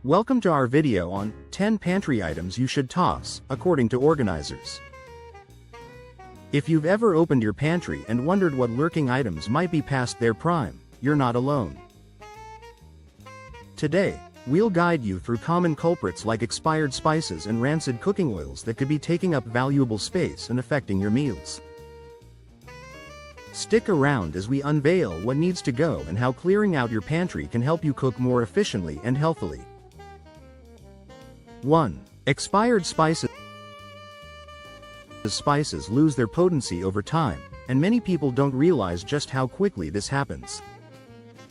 Welcome to our video on 10 pantry items you should toss, according to organizers. If you've ever opened your pantry and wondered what lurking items might be past their prime, you're not alone. Today, we'll guide you through common culprits like expired spices and rancid cooking oils that could be taking up valuable space and affecting your meals. Stick around as we unveil what needs to go and how clearing out your pantry can help you cook more efficiently and healthily. 1. Expired spices. Spices lose their potency over time, and many people don't realize just how quickly this happens.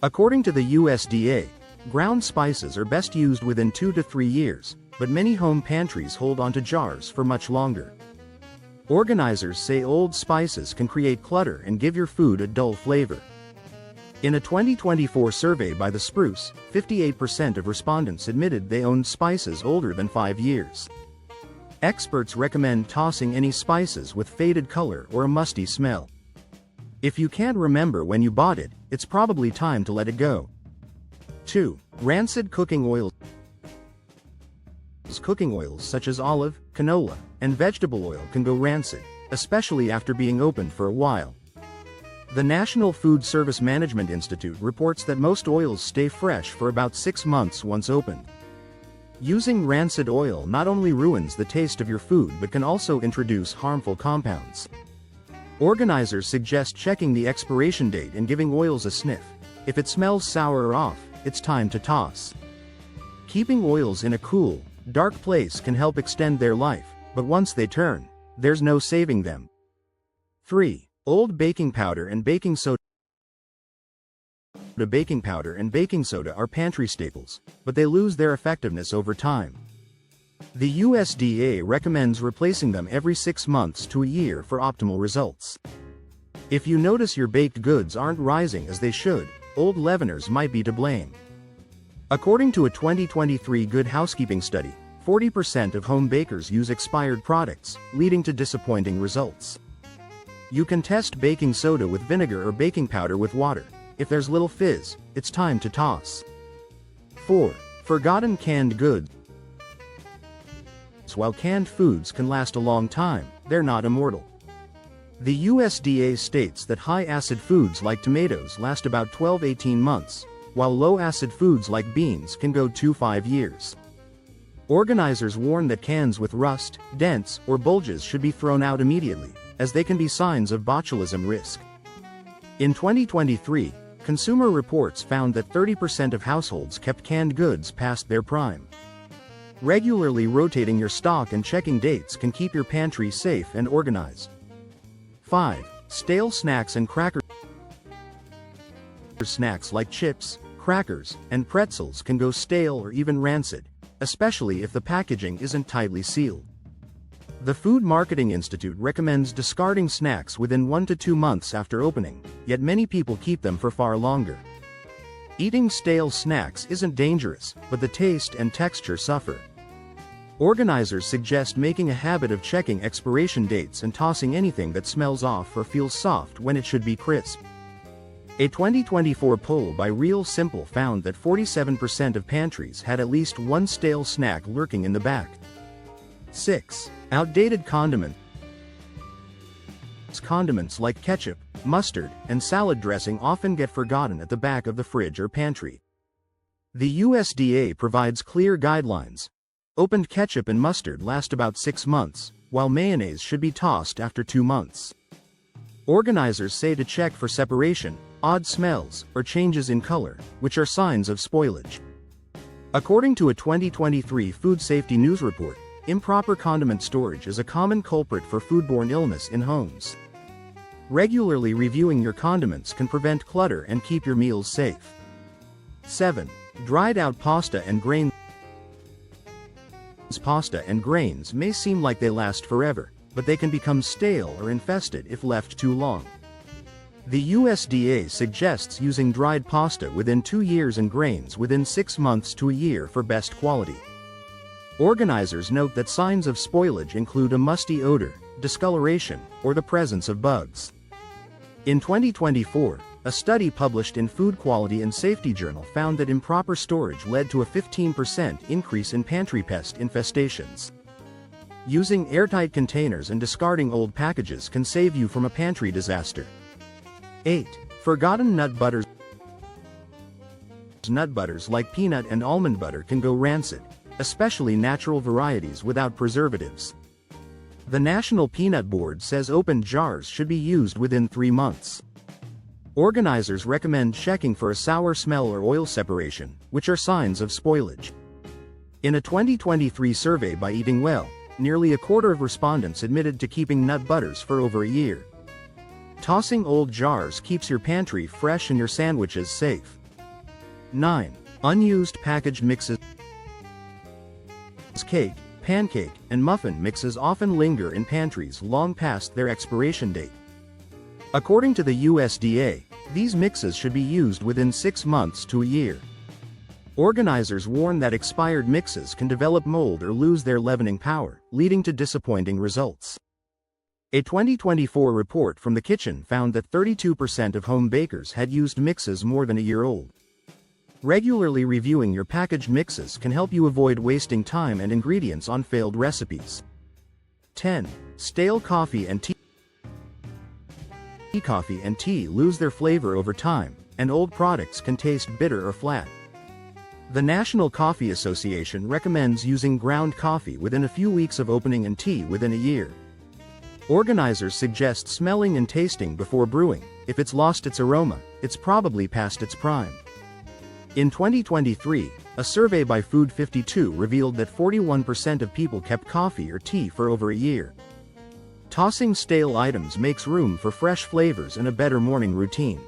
According to the USDA, ground spices are best used within 2 to 3 years, but many home pantries hold onto jars for much longer. Organizers say old spices can create clutter and give your food a dull flavor. In a 2024 survey by The Spruce, 58% of respondents admitted they owned spices older than 5 years. Experts recommend tossing any spices with faded color or a musty smell. If you can't remember when you bought it, it's probably time to let it go. 2. Rancid cooking oils. Cooking oils such as olive, canola, and vegetable oil can go rancid, especially after being opened for a while. The National Food Service Management Institute reports that most oils stay fresh for about 6 months once opened. Using rancid oil not only ruins the taste of your food but can also introduce harmful compounds. Organizers suggest checking the expiration date and giving oils a sniff. If it smells sour or off, it's time to toss. Keeping oils in a cool, dark place can help extend their life, but once they turn, there's no saving them. 3. Old baking powder and baking soda. Baking powder and baking soda are pantry staples, but they lose their effectiveness over time. The USDA recommends replacing them every 6 months to a year for optimal results. If you notice your baked goods aren't rising as they should, old leaveners might be to blame. According to a 2023 Good Housekeeping study, 40% of home bakers use expired products, leading to disappointing results. You can test baking soda with vinegar or baking powder with water. If there's little fizz, it's time to toss. 4. Forgotten canned goods. While canned foods can last a long time, they're not immortal. The USDA states that high-acid foods like tomatoes last about 12–18 months, while low-acid foods like beans can go 2–5 years. Organizers warn that cans with rust, dents, or bulges should be thrown out immediately, as they can be signs of botulism risk. In 2023, Consumer Reports found that 30% of households kept canned goods past their prime. Regularly rotating your stock and checking dates can keep your pantry safe and organized. 5. Stale snacks and crackers. Snacks like chips, crackers, and pretzels can go stale or even rancid, especially if the packaging isn't tightly sealed. The Food Marketing Institute recommends discarding snacks within 1 to 2 months after opening, yet many people keep them for far longer. Eating stale snacks isn't dangerous, but the taste and texture suffer. Organizers suggest making a habit of checking expiration dates and tossing anything that smells off or feels soft when it should be crisp. A 2024 poll by Real Simple found that 47% of pantries had at least one stale snack lurking in the back. 6. Outdated condiments. Condiments like ketchup, mustard, and salad dressing often get forgotten at the back of the fridge or pantry. The USDA provides clear guidelines. Opened ketchup and mustard last about 6 months, while mayonnaise should be tossed after 2 months. Organizers say to check for separation, odd smells, or changes in color, which are signs of spoilage. According to a 2023 Food Safety News report, improper condiment storage is a common culprit for foodborne illness in homes. Regularly reviewing your condiments can prevent clutter and keep your meals safe. 7. Dried out pasta and grains. Pasta and grains may seem like they last forever, but they can become stale or infested if left too long. The USDA suggests using dried pasta within 2 years and grains within 6 months to a year for best quality. Organizers note that signs of spoilage include a musty odor, discoloration, or the presence of bugs. In 2024, A study published in Food Quality and Safety Journal found that improper storage led to a 15% increase in pantry pest infestations. Using airtight containers and discarding old packages can save you from a pantry disaster. 8. Forgotten nut butters. Nut butters like peanut and almond butter can go rancid, especially natural varieties without preservatives. The National Peanut Board says opened jars should be used within 3 months. Organizers recommend checking for a sour smell or oil separation, which are signs of spoilage. In a 2023 survey by Eating Well, nearly a quarter of respondents admitted to keeping nut butters for over a year. Tossing old jars keeps your pantry fresh and your sandwiches safe. 9. Unused packaged mixes. Cake, pancake, and muffin mixes often linger in pantries long past their expiration date. According to the USDA, these mixes should be used within 6 months to a year. Organizers warn that expired mixes can develop mold or lose their leavening power, leading to disappointing results. A 2024 report from the kitchen found that 32% of home bakers had used mixes more than a year old. Regularly reviewing your packaged mixes can help you avoid wasting time and ingredients on failed recipes. 10. Stale coffee and tea. Coffee and tea lose their flavor over time, and old products can taste bitter or flat. The National Coffee Association recommends using ground coffee within a few weeks of opening and tea within a year. Organizers suggest smelling and tasting before brewing. If it's lost its aroma, it's probably past its prime. In 2023, a survey by Food 52 revealed that 41% of people kept coffee or tea for over a year. Tossing stale items makes room for fresh flavors and a better morning routine.